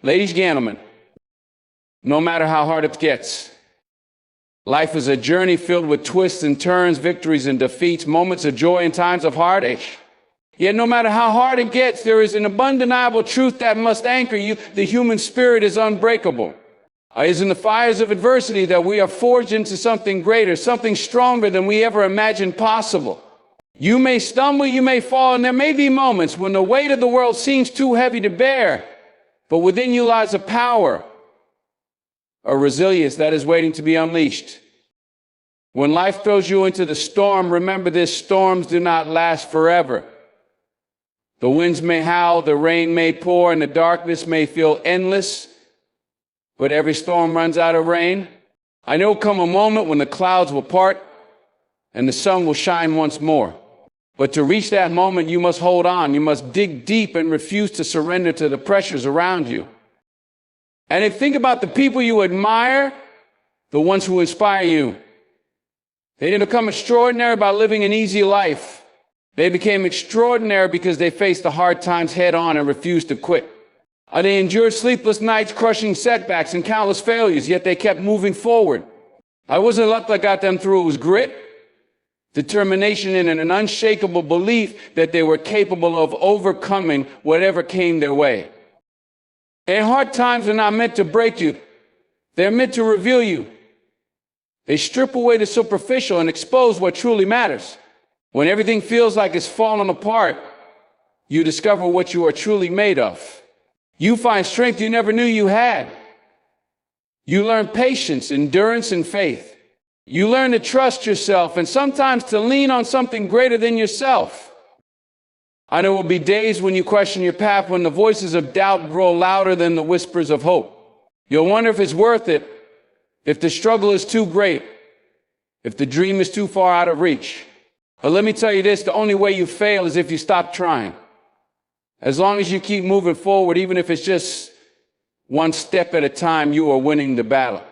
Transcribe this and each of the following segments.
Ladies and gentlemen, no matter how hard it gets, life is a journey filled with twists and turns, victories and defeats, moments of joy and times of heartache. Yet no matter how hard it gets, there is an undeniable truth that must anchor you. The human spirit is unbreakable. It is in the fires of adversity that we are forged into something greater, something stronger than we ever imagined possible. You may stumble, you may fall, and there may be moments when the weight of the world seems too heavy to bear, but within you lies a power, a resilience that is waiting to be unleashed. When life throws you into the storm, remember this: storms do not last forever. The winds may howl, the rain may pour, and the darkness may feel endless, but every storm runs out of rain. I know will come a moment when the clouds will part and the sun will shine once more. But to reach that moment, you must hold on. You must dig deep and refuse to surrender to the pressures around you. And if think about the people you admire, the ones who inspire you. They didn't become extraordinary by living an easy life. They became extraordinary because they faced the hard times head on and refused to quit. They endured sleepless nights, crushing setbacks and countless failures, yet they kept moving forward. I wasn't luck that got them through. It was grit, determination, and an unshakable belief that they were capable of overcoming whatever came their way. And hard times are not meant to break you. They're meant to reveal you. They strip away the superficial and expose what truly matters. When everything feels like it's falling apart, you discover what you are truly made of. You find strength you never knew you had. You learn patience, endurance, and faith. You learn to trust yourself and sometimes to lean on something greater than yourself. I know there will be days when you question your path, when the voices of doubt grow louder than the whispers of hope. You'll wonder if it's worth it, if the struggle is too great, if the dream is too far out of reach. But let me tell you this: the only way you fail is if you stop trying. As long as you keep moving forward, even if it's just one step at a time, you are winning the battle.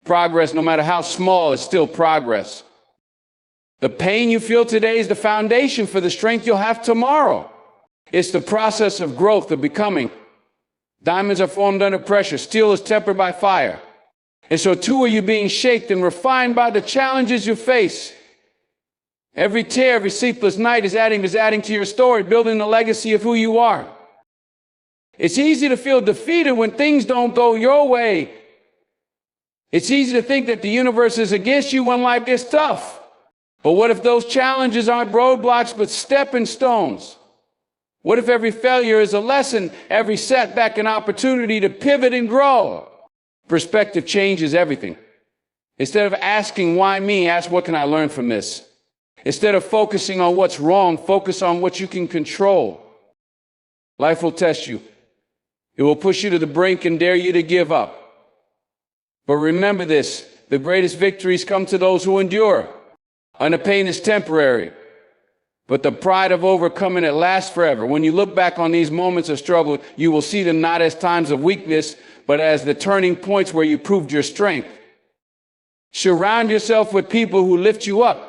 Progress, no matter how small, is still progress. The pain you feel today is the foundation for the strength you'll have tomorrow. It's the process of growth, of becoming. Diamonds are formed under pressure. Steel is tempered by fire. And so too are you being shaped and refined by the challenges you face. Every tear, every sleepless night is adding to your story, building the legacy of who you are. It's easy to feel defeated when things don't go your way. It's easy to think that the universe is against you when life gets tough. But what if those challenges aren't roadblocks but stepping stones? What if every failure is a lesson, every setback an opportunity to pivot and grow? Perspective changes everything. Instead of asking, why me, ask, what can I learn from this? Instead of focusing on what's wrong, focus on what you can control. Life will test you. It will push you to the brink and dare you to give up. But remember this: the greatest victories come to those who endure. And the pain is temporary, but the pride of overcoming it lasts forever. When you look back on these moments of struggle, you will see them not as times of weakness, but as the turning points where you proved your strength. Surround yourself with people who lift you up,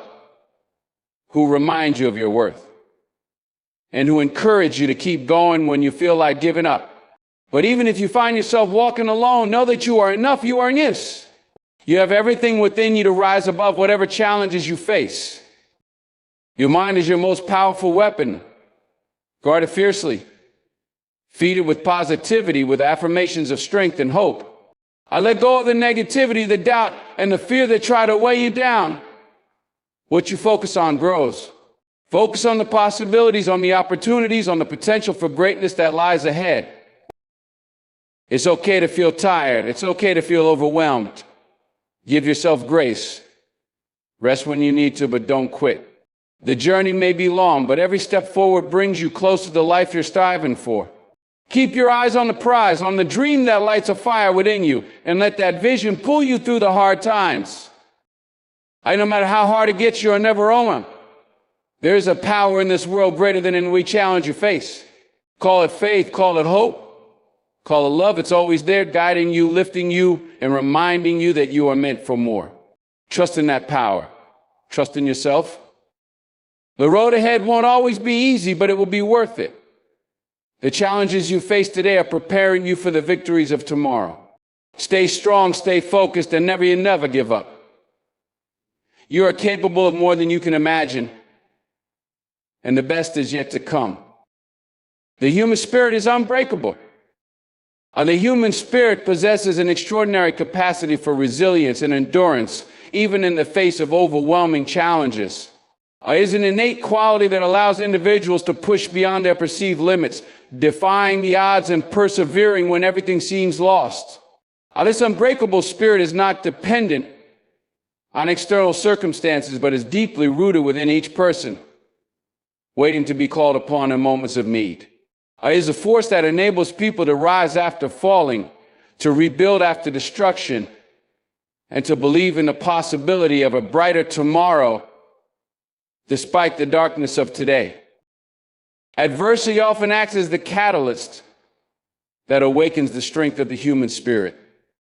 who remind you of your worth, and who encourage you to keep going when you feel like giving up. But even if you find yourself walking alone, know that you are enough. You are in this. You have everything within you to rise above whatever challenges you face. Your mind is your most powerful weapon. Guard it fiercely. Feed it with positivity, with affirmations of strength and hope. I let go of the negativity, the doubt, and the fear that try to weigh you down. What you focus on grows. Focus on the possibilities, on the opportunities, on the potential for greatness that lies ahead. It's okay to feel tired. It's okay to feel overwhelmed. Give yourself grace. Rest when you need to, but don't quit. The journey may be long, but every step forward brings you closer to the life you're striving for. Keep your eyes on the prize, on the dream that lights a fire within you, and let that vision pull you through the hard times. No matter how hard it gets, you are never alone. There is a power in this world greater than any challenge you face. Call it faith, call it hope, call it love. It's always there, guiding you, lifting you, and reminding you that you are meant for more. Trust in that power. Trust in yourself. The road ahead won't always be easy, but it will be worth it. The challenges you face today are preparing you for the victories of tomorrow. Stay strong, stay focused, and never give up. You are capable of more than you can imagine, and the best is yet to come. The human spirit is unbreakable. The human spirit possesses an extraordinary capacity for resilience and endurance, even in the face of overwhelming challenges. It is an innate quality that allows individuals to push beyond their perceived limits, defying the odds and persevering when everything seems lost. This unbreakable spirit is not dependent on external circumstances, but is deeply rooted within each person, waiting to be called upon in moments of need. It is a force that enables people to rise after falling, to rebuild after destruction, and to believe in the possibility of a brighter tomorrow despite the darkness of today. Adversity often acts as the catalyst that awakens the strength of the human spirit.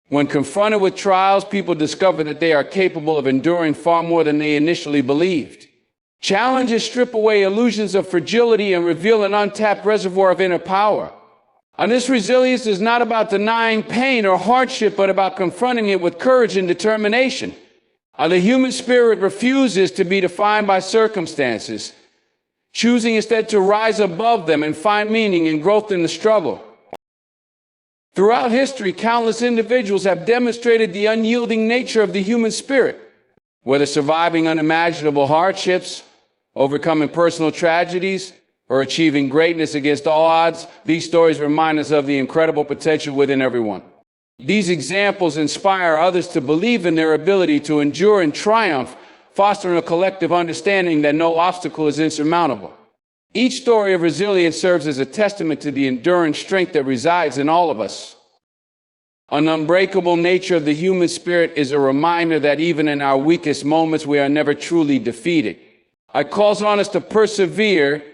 When confronted with trials, people discover that they are capable of enduring far more than they initially believed. Challenges strip away illusions of fragility and reveal an untapped reservoir of inner power. And this resilience is not about denying pain or hardship, but about confronting it with courage and determination. The human spirit refuses to be defined by circumstances, choosing instead to rise above them and find meaning and growth in the struggle. Throughout history, countless individuals have demonstrated the unyielding nature of the human spirit. Whether surviving unimaginable hardships, overcoming personal tragedies, or achieving greatness against all odds, these stories remind us of the incredible potential within everyone. These examples inspire others to believe in their ability to endure and triumph, fostering a collective understanding that no obstacle is insurmountable. Each story of resilience serves as a testament to the enduring strength that resides in all of us. An unbreakable nature of the human spirit is a reminder that even in our weakest moments, we are never truly defeated. It calls on us to persevere,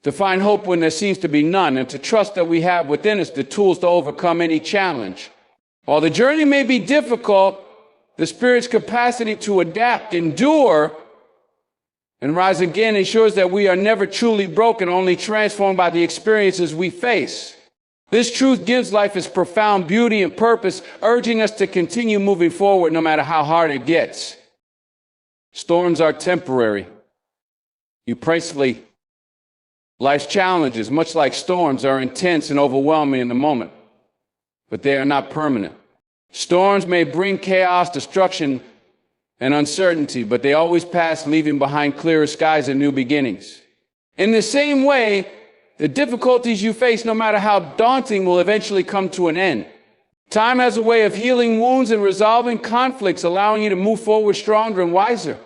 to find hope when there seems to be none, and to trust that we have within us the tools to overcome any challenge. While the journey may be difficult, the Spirit's capacity to adapt, endure, and rise again ensures that we are never truly broken, only transformed by the experiences we face. This truth gives life its profound beauty and purpose, urging us to continue moving forward no matter how hard it gets. Storms are temporary. Precisely, life's challenges, much like storms, are intense and overwhelming in the moment, but they are not permanent. Storms may bring chaos, destruction, and uncertainty, but they always pass, leaving behind clearer skies and new beginnings. In the same way, the difficulties you face, no matter how daunting, will eventually come to an end. Time has a way of healing wounds and resolving conflicts, allowing you to move forward stronger and wiser.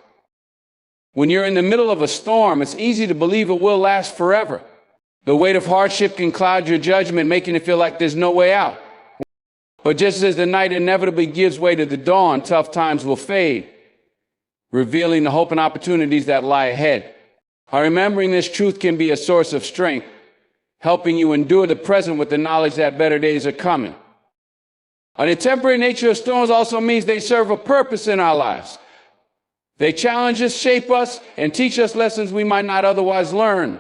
When you're in the middle of a storm, it's easy to believe it will last forever. The weight of hardship can cloud your judgment, making it feel like there's no way out. But just as the night inevitably gives way to the dawn, tough times will fade, revealing the hope and opportunities that lie ahead. Remembering this truth can be a source of strength, helping you endure the present with the knowledge that better days are coming. The temporary nature of storms also means they serve a purpose in our lives. They challenge us, shape us, and teach us lessons we might not otherwise learn.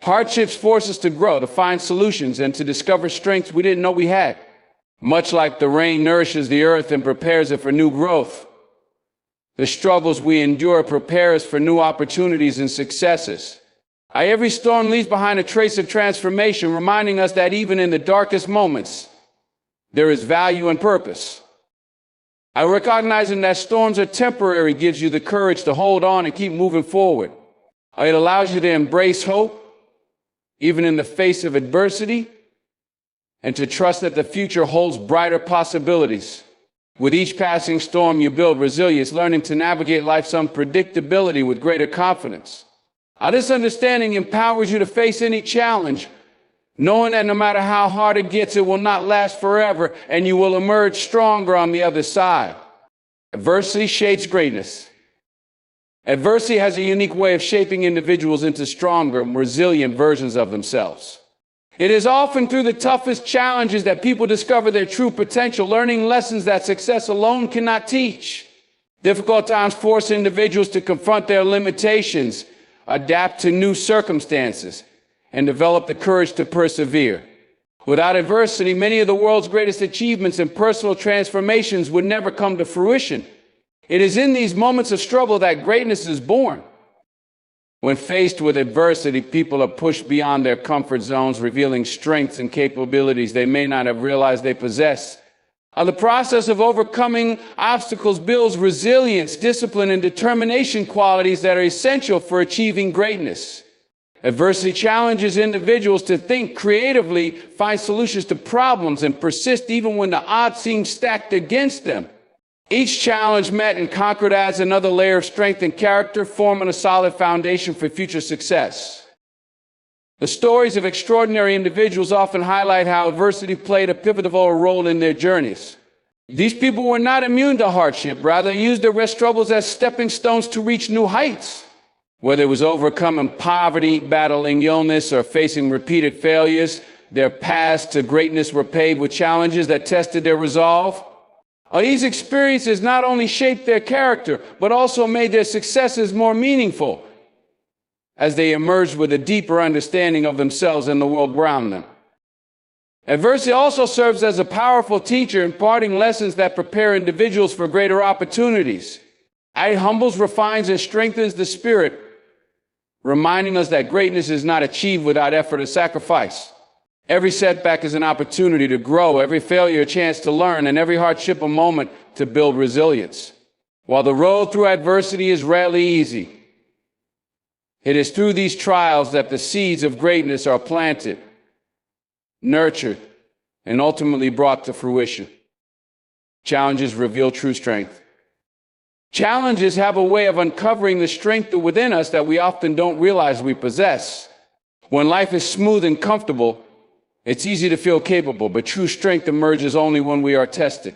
Hardships force us to grow, to find solutions, and to discover strengths we didn't know we had. Much like the rain nourishes the earth and prepares it for new growth, the struggles we endure prepare us for new opportunities and successes. Every storm leaves behind a trace of transformation, reminding us that even in the darkest moments, there is value and purpose. Recognizing that storms are temporary gives you the courage to hold on and keep moving forward. It allows you to embrace hope, even in the face of adversity, and to trust that the future holds brighter possibilities. With each passing storm, you build resilience, learning to navigate life's unpredictability with greater confidence. This understanding empowers you to face any challenge, knowing that no matter how hard it gets, it will not last forever, and you will emerge stronger on the other side. Adversity shapes greatness. Adversity has a unique way of shaping individuals into stronger, resilient versions of themselves. It is often through the toughest challenges that people discover their true potential, learning lessons that success alone cannot teach. Difficult times force individuals to confront their limitations, adapt to new circumstances, and develop the courage to persevere. Without adversity, many of the world's greatest achievements and personal transformations would never come to fruition. It is in these moments of struggle that greatness is born. When faced with adversity, people are pushed beyond their comfort zones, revealing strengths and capabilities they may not have realized they possess. The process of overcoming obstacles builds resilience, discipline, and determination, qualities that are essential for achieving greatness. Adversity challenges individuals to think creatively, find solutions to problems, and persist even when the odds seem stacked against them. Each challenge met and conquered adds another layer of strength and character, forming a solid foundation for future success. The stories of extraordinary individuals often highlight how adversity played a pivotal role in their journeys. These people were not immune to hardship, rather used their struggles as stepping stones to reach new heights. Whether it was overcoming poverty, battling illness, or facing repeated failures, their paths to greatness were paved with challenges that tested their resolve. These experiences not only shaped their character, but also made their successes more meaningful as they emerged with a deeper understanding of themselves and the world around them. Adversity also serves as a powerful teacher, imparting lessons that prepare individuals for greater opportunities. It humbles, refines, and strengthens the spirit, reminding us that greatness is not achieved without effort or sacrifice. Every setback is an opportunity to grow, every failure a chance to learn, and every hardship a moment to build resilience. While the road through adversity is rarely easy, it is through these trials that the seeds of greatness are planted, nurtured, and ultimately brought to fruition. Challenges reveal true strength. Challenges have a way of uncovering the strength within us that we often don't realize we possess. When life is smooth and comfortable, it's easy to feel capable, but true strength emerges only when we are tested.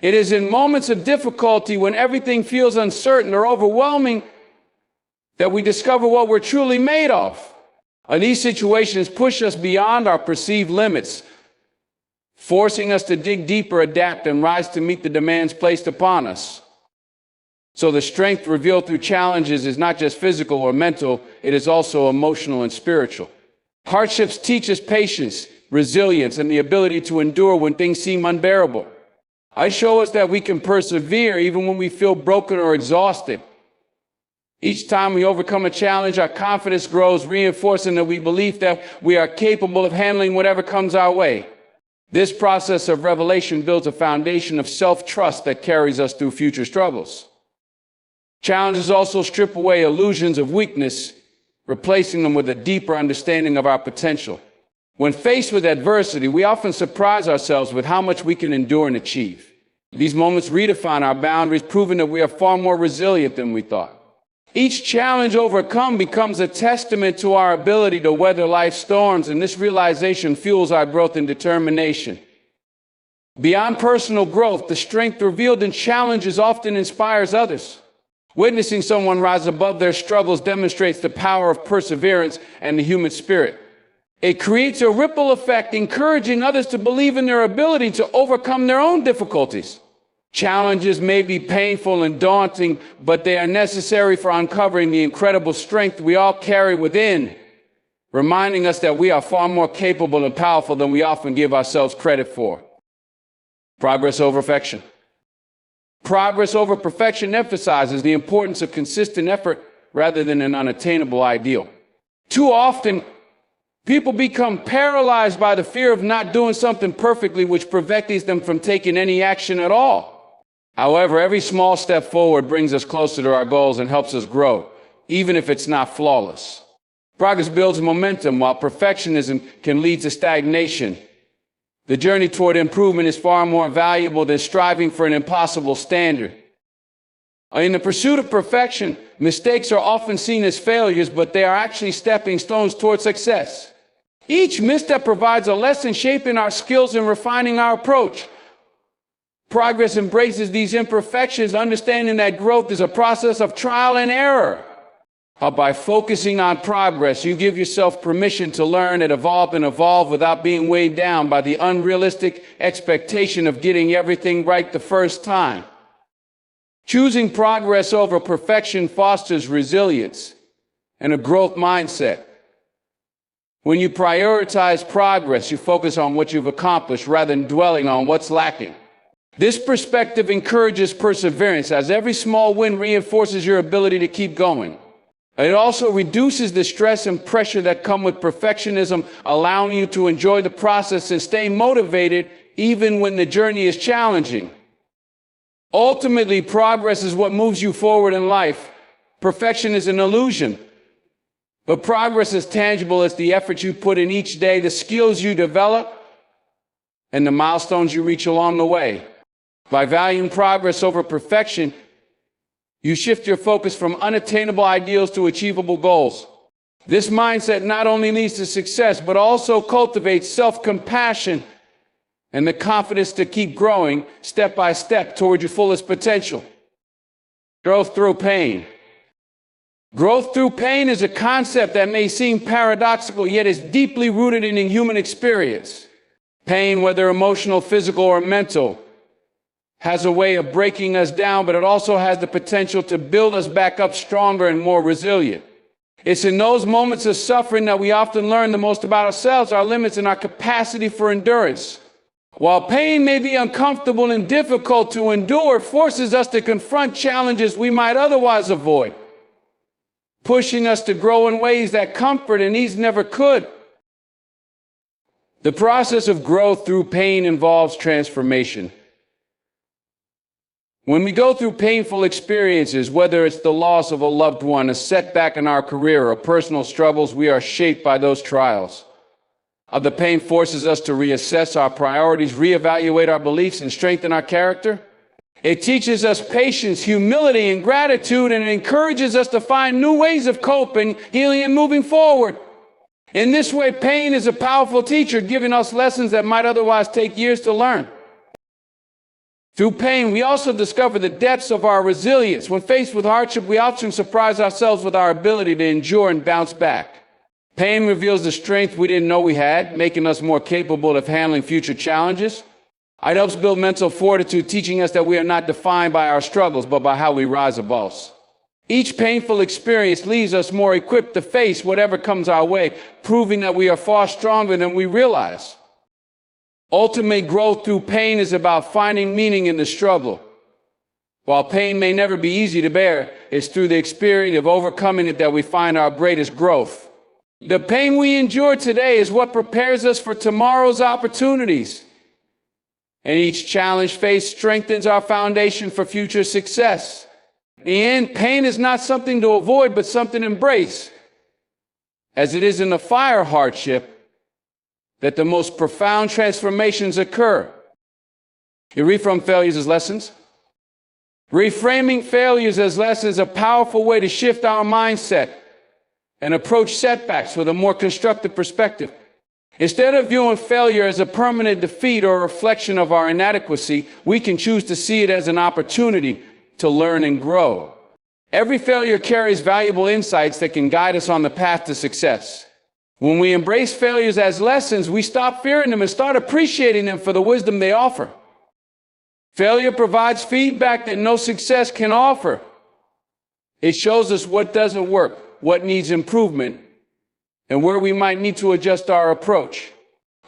It is in moments of difficulty, when everything feels uncertain or overwhelming, that we discover what we're truly made of. These situations push us beyond our perceived limits, forcing us to dig deeper, adapt, and rise to meet the demands placed upon us. So the strength revealed through challenges is not just physical or mental, it is also emotional and spiritual. Hardships teach us patience, resilience, and the ability to endure when things seem unbearable. They show us that we can persevere even when we feel broken or exhausted. Each time we overcome a challenge, our confidence grows, reinforcing that we believe that we are capable of handling whatever comes our way. This process of revelation builds a foundation of self-trust that carries us through future struggles. Challenges also strip away illusions of weakness, replacing them with a deeper understanding of our potential. When faced with adversity, we often surprise ourselves with how much we can endure and achieve. These moments redefine our boundaries, proving that we are far more resilient than we thought. Each challenge overcome becomes a testament to our ability to weather life's storms, and this realization fuels our growth and determination. Beyond personal growth, the strength revealed in challenges often inspires others. Witnessing someone rise above their struggles demonstrates the power of perseverance and the human spirit. It creates a ripple effect, encouraging others to believe in their ability to overcome their own difficulties. Challenges may be painful and daunting, but they are necessary for uncovering the incredible strength we all carry within, reminding us that we are far more capable and powerful than we often give ourselves credit for. Progress over perfection. Progress over perfection emphasizes the importance of consistent effort rather than an unattainable ideal. Too often, people become paralyzed by the fear of not doing something perfectly, which prevents them from taking any action at all. However, every small step forward brings us closer to our goals and helps us grow, even if it's not flawless. Progress builds momentum, while perfectionism can lead to stagnation. The journey toward improvement is far more valuable than striving for an impossible standard. In the pursuit of perfection, mistakes are often seen as failures, but they are actually stepping stones toward success. Each misstep provides a lesson, shaping our skills and refining our approach. Progress embraces these imperfections, understanding that growth is a process of trial and error. By focusing on progress, you give yourself permission to learn and evolve without being weighed down by the unrealistic expectation of getting everything right the first time. Choosing progress over perfection fosters resilience and a growth mindset. When you prioritize progress, you focus on what you've accomplished rather than dwelling on what's lacking. This perspective encourages perseverance, as every small win reinforces your ability to keep going. It also reduces the stress and pressure that come with perfectionism, allowing you to enjoy the process and stay motivated even when the journey is challenging. Ultimately, progress is what moves you forward in life. Perfection is an illusion. But progress is tangible as the effort you put in each day, the skills you develop, and the milestones you reach along the way. By valuing progress over perfection, you shift your focus from unattainable ideals to achievable goals. This mindset not only leads to success, but also cultivates self-compassion and the confidence to keep growing step by step toward your fullest potential. Growth through pain. Growth through pain is a concept that may seem paradoxical, yet is deeply rooted in the human experience. Pain, whether emotional, physical, or mental, has a way of breaking us down, but it also has the potential to build us back up stronger and more resilient. It's in those moments of suffering that we often learn the most about ourselves, our limits, and our capacity for endurance. While pain may be uncomfortable and difficult to endure, it forces us to confront challenges we might otherwise avoid, pushing us to grow in ways that comfort and ease never could. The process of growth through pain involves transformation. When we go through painful experiences, whether it's the loss of a loved one, a setback in our career, or personal struggles, we are shaped by those trials. The pain forces us to reassess our priorities, reevaluate our beliefs, and strengthen our character. It teaches us patience, humility, and gratitude, and it encourages us to find new ways of coping, healing, and moving forward. In this way, pain is a powerful teacher, giving us lessons that might otherwise take years to learn. Through pain, we also discover the depths of our resilience. When faced with hardship, we often surprise ourselves with our ability to endure and bounce back. Pain reveals the strength we didn't know we had, making us more capable of handling future challenges. It helps build mental fortitude, teaching us that we are not defined by our struggles, but by how we rise above. Each painful experience leaves us more equipped to face whatever comes our way, proving that we are far stronger than we realize. Ultimate growth through pain is about finding meaning in the struggle. While pain may never be easy to bear, it's through the experience of overcoming it that we find our greatest growth. The pain we endure today is what prepares us for tomorrow's opportunities. And each challenge faced strengthens our foundation for future success. In the end, pain is not something to avoid, but something to embrace. As it is in the fire hardship that the most profound transformations occur. You reframe failures as lessons. Reframing failures as lessons is a powerful way to shift our mindset and approach setbacks with a more constructive perspective. Instead of viewing failure as a permanent defeat or a reflection of our inadequacy, we can choose to see it as an opportunity to learn and grow. Every failure carries valuable insights that can guide us on the path to success. When we embrace failures as lessons, we stop fearing them and start appreciating them for the wisdom they offer. Failure provides feedback that no success can offer. It shows us what doesn't work, what needs improvement, and where we might need to adjust our approach.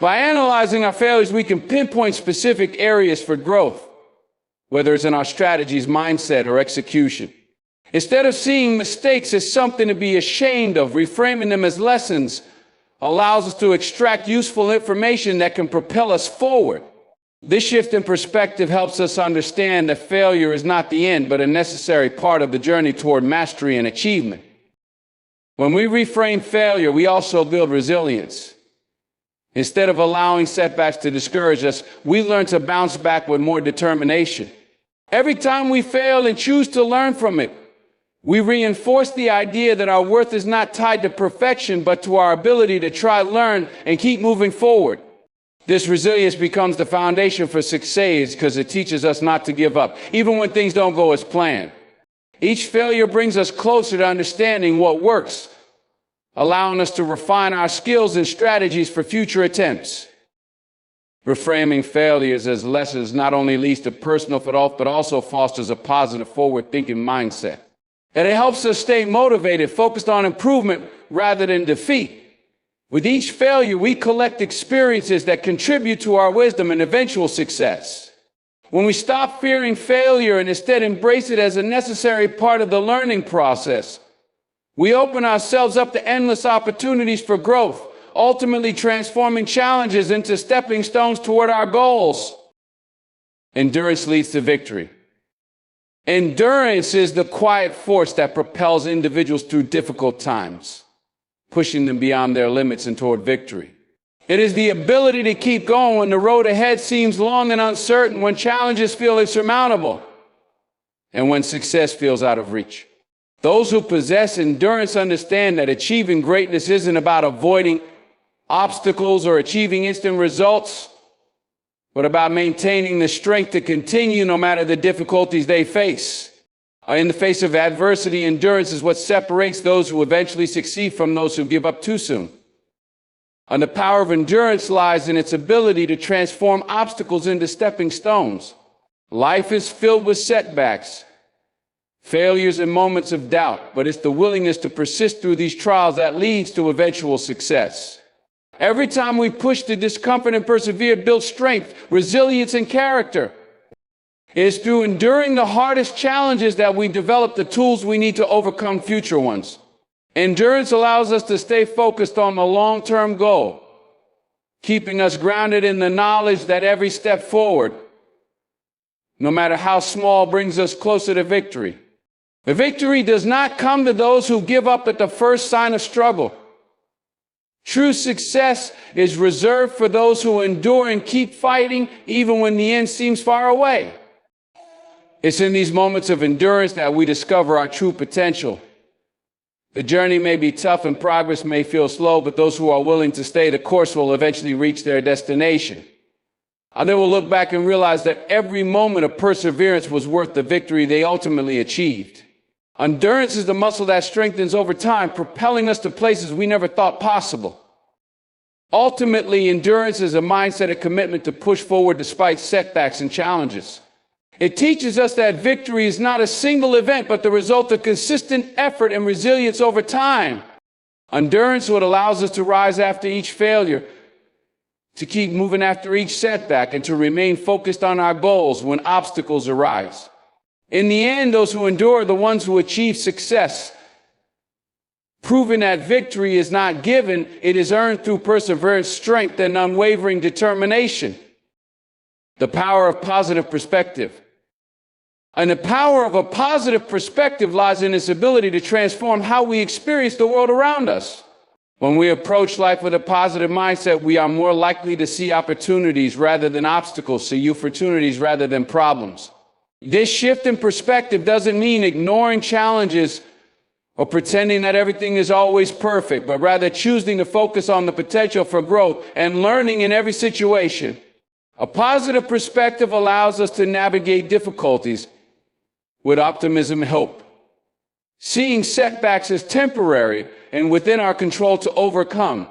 By analyzing our failures, we can pinpoint specific areas for growth, whether it's in our strategies, mindset, or execution. Instead of seeing mistakes as something to be ashamed of, reframing them as lessons allows us to extract useful information that can propel us forward. This shift in perspective helps us understand that failure is not the end, but a necessary part of the journey toward mastery and achievement. When we reframe failure, we also build resilience. Instead of allowing setbacks to discourage us, we learn to bounce back with more determination. Every time we fail and choose to learn from it, we reinforce the idea that our worth is not tied to perfection, but to our ability to try, learn, and keep moving forward. This resilience becomes the foundation for success because it teaches us not to give up, even when things don't go as planned. Each failure brings us closer to understanding what works, allowing us to refine our skills and strategies for future attempts. Reframing failures as lessons not only leads to personal growth, but also fosters a positive, forward-thinking mindset. And it helps us stay motivated, focused on improvement rather than defeat. With each failure, we collect experiences that contribute to our wisdom and eventual success. When we stop fearing failure and instead embrace it as a necessary part of the learning process, we open ourselves up to endless opportunities for growth, ultimately transforming challenges into stepping stones toward our goals. Endurance leads to victory. Endurance is the quiet force that propels individuals through difficult times, pushing them beyond their limits and toward victory. It is the ability to keep going when the road ahead seems long and uncertain, when challenges feel insurmountable, and when success feels out of reach. Those who possess endurance understand that achieving greatness isn't about avoiding obstacles or achieving instant results, but about maintaining the strength to continue no matter the difficulties they face. In the face of adversity, endurance is what separates those who eventually succeed from those who give up too soon. And the power of endurance lies in its ability to transform obstacles into stepping stones. Life is filled with setbacks, failures, and moments of doubt, but it's the willingness to persist through these trials that leads to eventual success. Every time we push through discomfort and persevere, it builds strength, resilience, and character. It is through enduring the hardest challenges that we develop the tools we need to overcome future ones. Endurance allows us to stay focused on the long-term goal, keeping us grounded in the knowledge that every step forward, no matter how small, brings us closer to victory. The victory does not come to those who give up at the first sign of struggle. True success is reserved for those who endure and keep fighting even when the end seems far away. It's in these moments of endurance that we discover our true potential. The journey may be tough and progress may feel slow, but those who are willing to stay the course will eventually reach their destination. And they will look back and realize that every moment of perseverance was worth the victory they ultimately achieved. Endurance is the muscle that strengthens over time, propelling us to places we never thought possible. Ultimately, endurance is a mindset, a commitment to push forward despite setbacks and challenges. It teaches us that victory is not a single event, but the result of consistent effort and resilience over time. Endurance is what allows us to rise after each failure, to keep moving after each setback, and to remain focused on our goals when obstacles arise. In the end, those who endure are the ones who achieve success, proving that victory is not given, it is earned through perseverance, strength, and unwavering determination. The power of positive perspective. And the power of a positive perspective lies in its ability to transform how we experience the world around us. When we approach life with a positive mindset, we are more likely to see opportunities rather than obstacles, see opportunities rather than problems. This shift in perspective doesn't mean ignoring challenges or pretending that everything is always perfect, but rather choosing to focus on the potential for growth and learning in every situation. A positive perspective allows us to navigate difficulties with optimism and hope, seeing setbacks as temporary and within our control to overcome.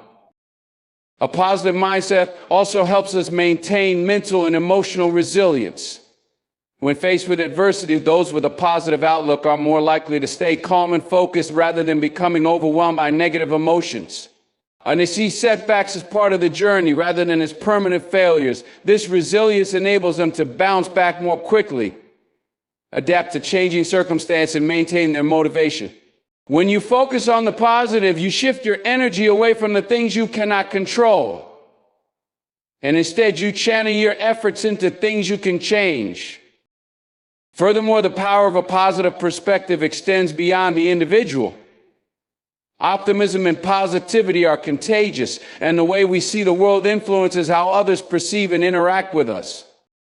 A positive mindset also helps us maintain mental and emotional resilience. When faced with adversity, those with a positive outlook are more likely to stay calm and focused rather than becoming overwhelmed by negative emotions. And they see setbacks as part of the journey rather than as permanent failures. This resilience enables them to bounce back more quickly, adapt to changing circumstances, and maintain their motivation. When you focus on the positive, you shift your energy away from the things you cannot control. And instead, you channel your efforts into things you can change. Furthermore, the power of a positive perspective extends beyond the individual. Optimism and positivity are contagious, and the way we see the world influences how others perceive and interact with us.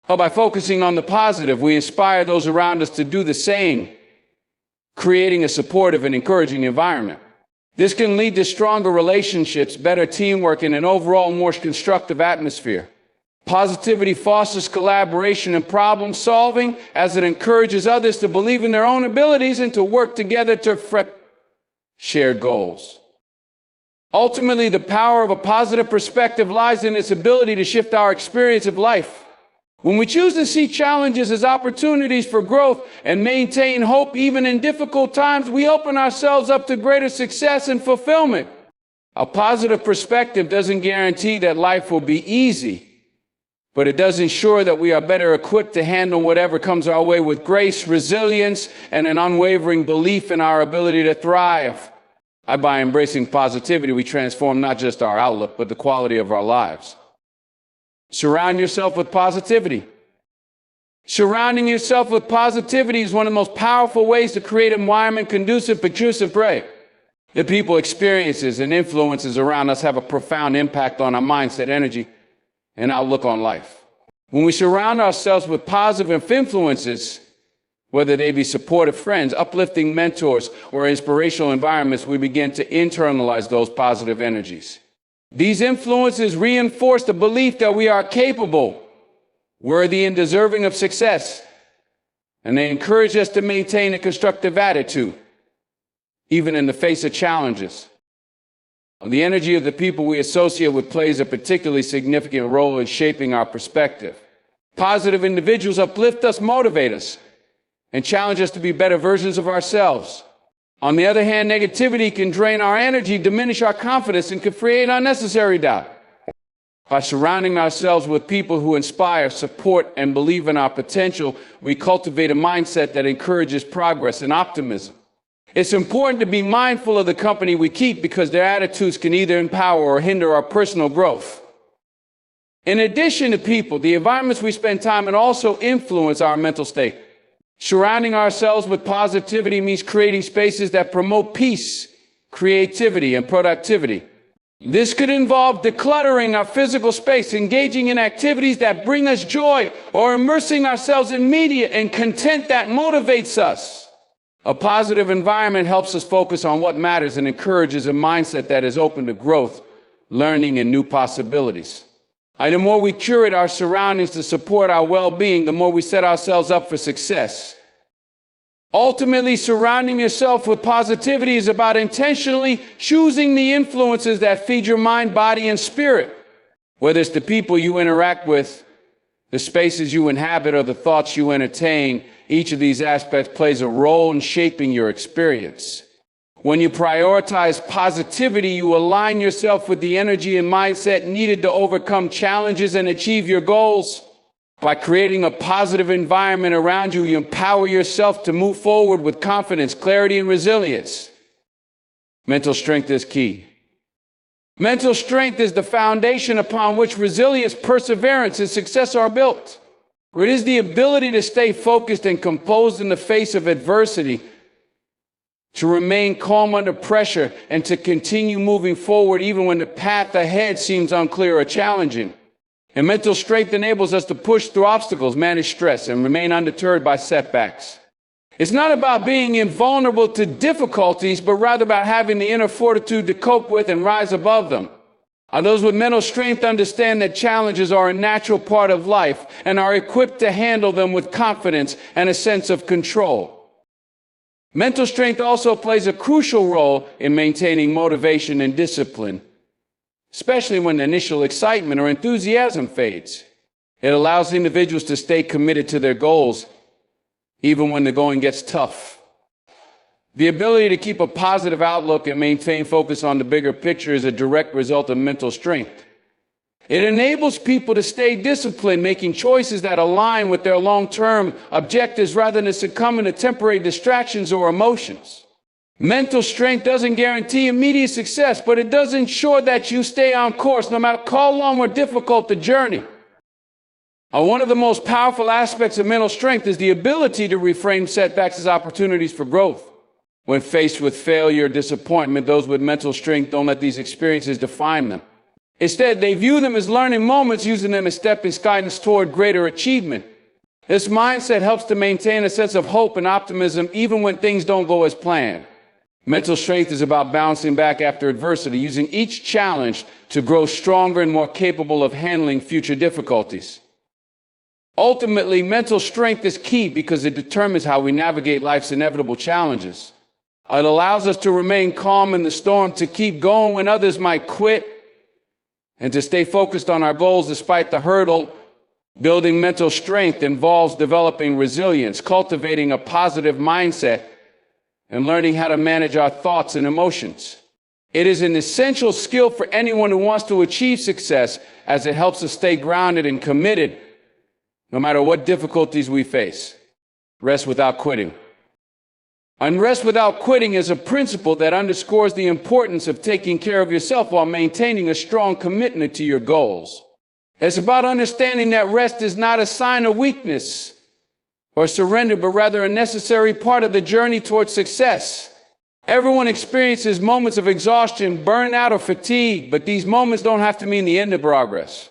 By focusing on the positive, we inspire those around us to do the same, creating a supportive and encouraging environment. This can lead to stronger relationships, better teamwork, and an overall more constructive atmosphere. Positivity fosters collaboration and problem solving as it encourages others to believe in their own abilities and to work together to shared goals. Ultimately, the power of a positive perspective lies in its ability to shift our experience of life. When we choose to see challenges as opportunities for growth and maintain hope even in difficult times, we open ourselves up to greater success and fulfillment. A positive perspective doesn't guarantee that life will be easy, but it does ensure that we are better equipped to handle whatever comes our way with grace, resilience, and an unwavering belief in our ability to thrive. By embracing positivity, we transform not just our outlook, but the quality of our lives. Surround yourself with positivity. Surrounding yourself with positivity is one of the most powerful ways to create an environment conducive to pray. The people, experiences, and influences around us have a profound impact on our mindset, energy, and outlook on life. When we surround ourselves with positive influences, whether they be supportive friends, uplifting mentors, or inspirational environments, we begin to internalize those positive energies. These influences reinforce the belief that we are capable, worthy, and deserving of success, and they encourage us to maintain a constructive attitude, even in the face of challenges. The energy of the people we associate with plays a particularly significant role in shaping our perspective. Positive individuals uplift us, motivate us, and challenge us to be better versions of ourselves. On the other hand, negativity can drain our energy, diminish our confidence, and can create unnecessary doubt. By surrounding ourselves with people who inspire, support, and believe in our potential, we cultivate a mindset that encourages progress and optimism. It's important to be mindful of the company we keep because their attitudes can either empower or hinder our personal growth. In addition to people, the environments we spend time in also influence our mental state. Surrounding ourselves with positivity means creating spaces that promote peace, creativity, and productivity. This could involve decluttering our physical space, engaging in activities that bring us joy, or immersing ourselves in media and content that motivates us. A positive environment helps us focus on what matters and encourages a mindset that is open to growth, learning, and new possibilities. The more we curate our surroundings to support our well-being, the more we set ourselves up for success. Ultimately, surrounding yourself with positivity is about intentionally choosing the influences that feed your mind, body, and spirit. Whether it's the people you interact with, the spaces you inhabit, or the thoughts you entertain, each of these aspects plays a role in shaping your experience. When you prioritize positivity, you align yourself with the energy and mindset needed to overcome challenges and achieve your goals. By creating a positive environment around you, you empower yourself to move forward with confidence, clarity, and resilience. Mental strength is key. Mental strength is the foundation upon which resilience, perseverance, and success are built. It is the ability to stay focused and composed in the face of adversity, to remain calm under pressure, and to continue moving forward even when the path ahead seems unclear or challenging. And mental strength enables us to push through obstacles, manage stress, and remain undeterred by setbacks. It's not about being invulnerable to difficulties, but rather about having the inner fortitude to cope with and rise above them. Those with mental strength understand that challenges are a natural part of life and are equipped to handle them with confidence and a sense of control. Mental strength also plays a crucial role in maintaining motivation and discipline, especially when the initial excitement or enthusiasm fades. It allows individuals to stay committed to their goals, even when the going gets tough. The ability to keep a positive outlook and maintain focus on the bigger picture is a direct result of mental strength. It enables people to stay disciplined, making choices that align with their long-term objectives rather than succumbing to temporary distractions or emotions. Mental strength doesn't guarantee immediate success, but it does ensure that you stay on course no matter how long or difficult the journey. One of the most powerful aspects of mental strength is the ability to reframe setbacks as opportunities for growth. When faced with failure or disappointment, those with mental strength don't let these experiences define them. Instead, they view them as learning moments, using them as stepping stones toward greater achievement. This mindset helps to maintain a sense of hope and optimism even when things don't go as planned. Mental strength is about bouncing back after adversity, using each challenge to grow stronger and more capable of handling future difficulties. Ultimately, mental strength is key because it determines how we navigate life's inevitable challenges. It allows us to remain calm in the storm, to keep going when others might quit, and to stay focused on our goals despite the hurdle. Building mental strength involves developing resilience, cultivating a positive mindset, and learning how to manage our thoughts and emotions. It is an essential skill for anyone who wants to achieve success, as it helps us stay grounded and committed no matter what difficulties we face. Rest without quitting. And rest without quitting is a principle that underscores the importance of taking care of yourself while maintaining a strong commitment to your goals. It's about understanding that rest is not a sign of weakness or surrender, but rather a necessary part of the journey towards success. Everyone experiences moments of exhaustion, burnout, or fatigue, but these moments don't have to mean the end of progress.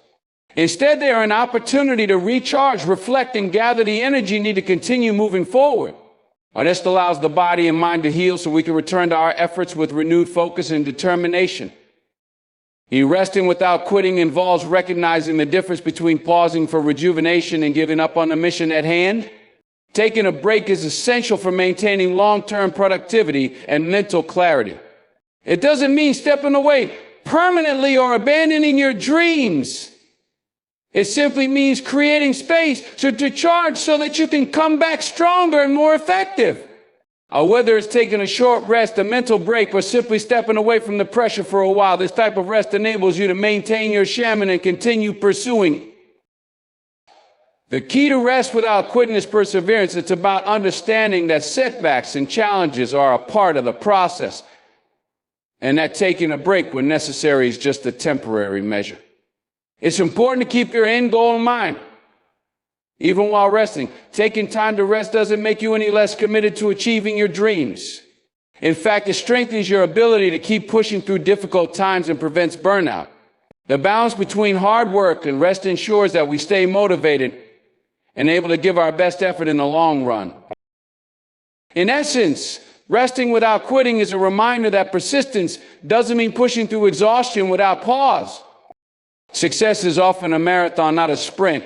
Instead, they are an opportunity to recharge, reflect, and gather the energy needed to continue moving forward. This allows the body and mind to heal so we can return to our efforts with renewed focus and determination. Resting without quitting involves recognizing the difference between pausing for rejuvenation and giving up on the mission at hand. Taking a break is essential for maintaining long-term productivity and mental clarity. It doesn't mean stepping away permanently or abandoning your dreams. It simply means creating space to charge so that you can come back stronger and more effective. Whether it's taking a short rest, a mental break, or simply stepping away from the pressure for a while, this type of rest enables you to maintain your shaman and continue pursuing. The key to rest without quitting is perseverance. It's about understanding that setbacks and challenges are a part of the process, and that taking a break when necessary is just a temporary measure. It's important to keep your end goal in mind, even while resting. Taking time to rest doesn't make you any less committed to achieving your dreams. In fact, it strengthens your ability to keep pushing through difficult times and prevents burnout. The balance between hard work and rest ensures that we stay motivated and able to give our best effort in the long run. In essence, resting without quitting is a reminder that persistence doesn't mean pushing through exhaustion without pause. Success is often a marathon, not a sprint.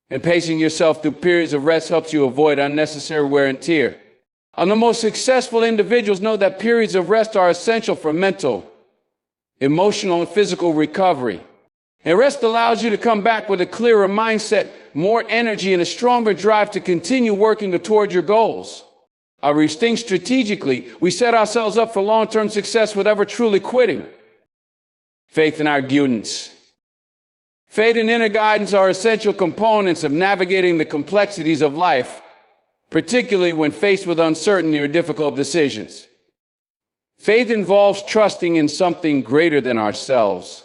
And pacing yourself through periods of rest helps you avoid unnecessary wear and tear. The most successful individuals know that periods of rest are essential for mental, emotional, and physical recovery. And rest allows you to come back with a clearer mindset, more energy, and a stronger drive to continue working toward your goals. We think strategically. We set ourselves up for long-term success without truly quitting. Faith and our guidance. Faith and inner guidance are essential components of navigating the complexities of life, particularly when faced with uncertainty or difficult decisions. Faith involves trusting in something greater than ourselves.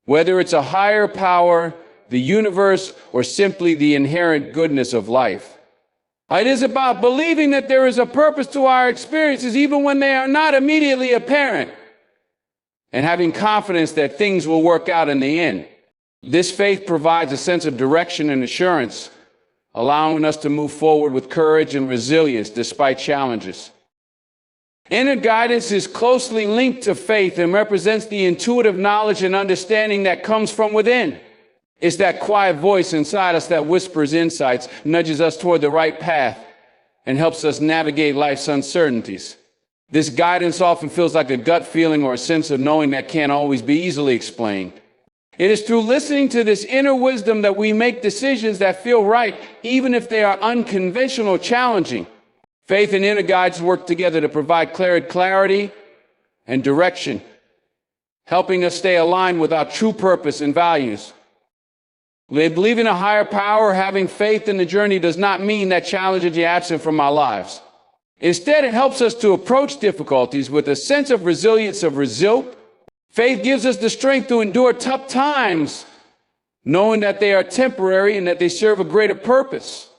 Whether it's a higher power, the universe, or simply the inherent goodness of life. It is about believing that there is a purpose to our experiences even when they are not immediately apparent, and having confidence that things will work out in the end. This faith provides a sense of direction and assurance, allowing us to move forward with courage and resilience despite challenges. Inner guidance is closely linked to faith and represents the intuitive knowledge and understanding that comes from within. It's that quiet voice inside us that whispers insights, nudges us toward the right path, and helps us navigate life's uncertainties. This guidance often feels like a gut feeling or a sense of knowing that can't always be easily explained. It is through listening to this inner wisdom that we make decisions that feel right, even if they are unconventional or challenging. Faith and inner guides work together to provide clarity and direction, helping us stay aligned with our true purpose and values. Believing in a higher power, having faith in the journey does not mean that challenges are absent from our lives. Instead, it helps us to approach difficulties with a sense of resilience, Faith gives us the strength to endure tough times, knowing that they are temporary and that they serve a greater purpose.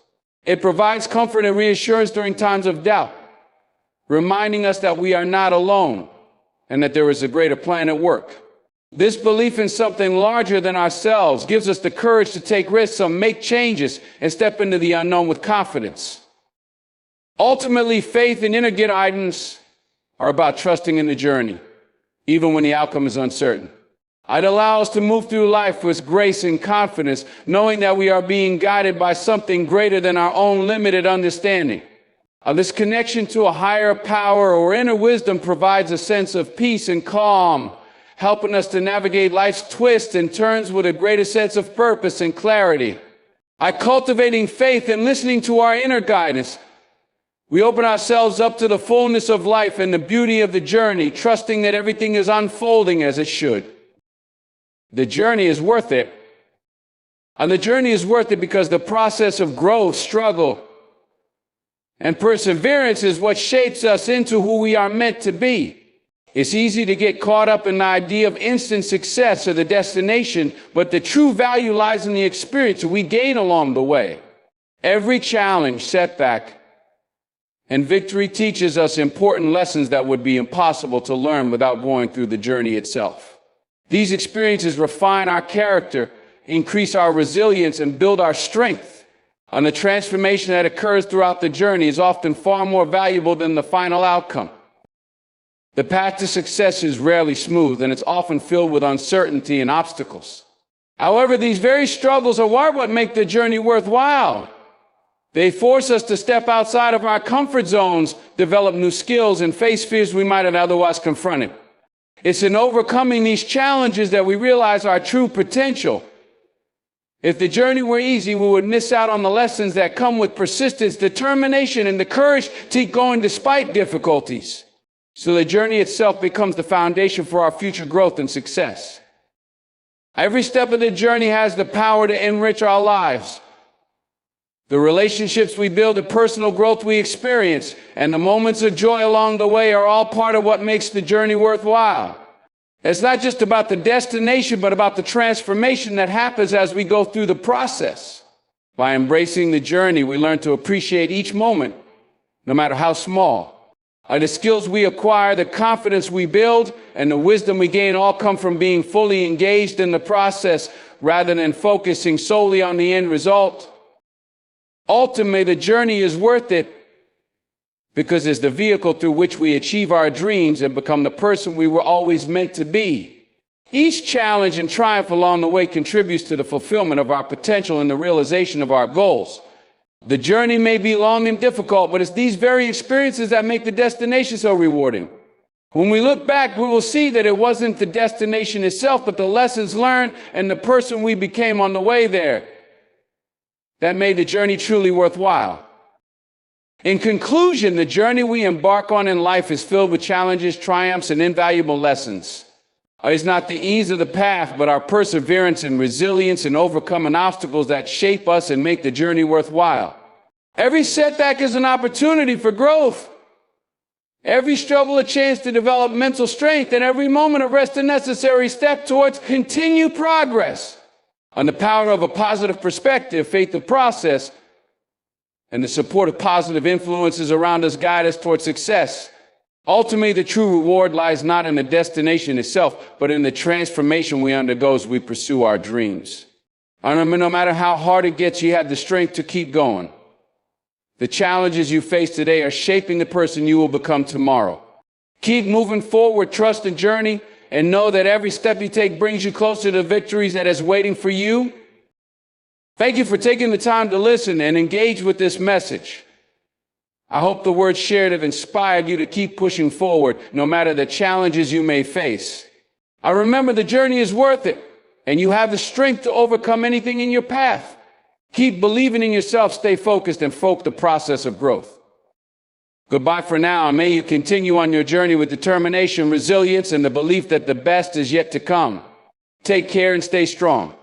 It provides comfort and reassurance during times of doubt, reminding us that we are not alone and that there is a greater plan at work. This belief in something larger than ourselves gives us the courage to take risks, make changes, and step into the unknown with confidence. Ultimately, faith and inner guidance are about trusting in the journey, even when the outcome is uncertain. It allows us to move through life with grace and confidence, knowing that we are being guided by something greater than our own limited understanding. This connection to a higher power or inner wisdom provides a sense of peace and calm, helping us to navigate life's twists and turns with a greater sense of purpose and clarity. Cultivating faith and listening to our inner guidance, We open ourselves up to the fullness of life and the beauty of the journey, trusting that everything is unfolding as it should. The journey is worth it. And the journey is worth it because the process of growth, struggle, and perseverance is what shapes us into who we are meant to be. It's easy to get caught up in the idea of instant success or the destination, but the true value lies in the experience we gain along the way. Every challenge, setback, and victory teaches us important lessons that would be impossible to learn without going through the journey itself. These experiences refine our character, increase our resilience, and build our strength. And the transformation that occurs throughout the journey is often far more valuable than the final outcome. The path to success is rarely smooth, and it's often filled with uncertainty and obstacles. However, these very struggles are what make the journey worthwhile. They force us to step outside of our comfort zones, develop new skills, and face fears we might have otherwise confronted. It's in overcoming these challenges that we realize our true potential. If the journey were easy, we would miss out on the lessons that come with persistence, determination, and the courage to keep going despite difficulties. So the journey itself becomes the foundation for our future growth and success. Every step of the journey has the power to enrich our lives. The relationships we build, the personal growth we experience, and the moments of joy along the way are all part of what makes the journey worthwhile. It's not just about the destination, but about the transformation that happens as we go through the process. By embracing the journey, we learn to appreciate each moment, no matter how small. The skills we acquire, the confidence we build, and the wisdom we gain all come from being fully engaged in the process rather than focusing solely on the end result. Ultimately, the journey is worth it because it's the vehicle through which we achieve our dreams and become the person we were always meant to be. Each challenge and triumph along the way contributes to the fulfillment of our potential and the realization of our goals. The journey may be long and difficult, but it's these very experiences that make the destination so rewarding. When we look back, we will see that it wasn't the destination itself, but the lessons learned and the person we became on the way there that made the journey truly worthwhile. In conclusion, the journey we embark on in life is filled with challenges, triumphs, and invaluable lessons. It's not the ease of the path, but our perseverance and resilience in overcoming obstacles that shape us and make the journey worthwhile. Every setback is an opportunity for growth. Every struggle a chance to develop mental strength, and every moment of rest a necessary step towards continued progress. On the power of a positive perspective, faith of process, and the support of positive influences around us guide us towards success. Ultimately, the true reward lies not in the destination itself, but in the transformation we undergo as we pursue our dreams. No matter how hard it gets, you have the strength to keep going. The challenges you face today are shaping the person you will become tomorrow. Keep moving forward, trust the journey, and know that every step you take brings you closer to the victories that is waiting for you. Thank you for taking the time to listen and engage with this message. I hope the words shared have inspired you to keep pushing forward, no matter the challenges you may face. I remember the journey is worth it, and you have the strength to overcome anything in your path. Keep believing in yourself, stay focused, and focus the process of growth. Goodbye for now, and may you continue on your journey with determination, resilience, and the belief that the best is yet to come. Take care and stay strong.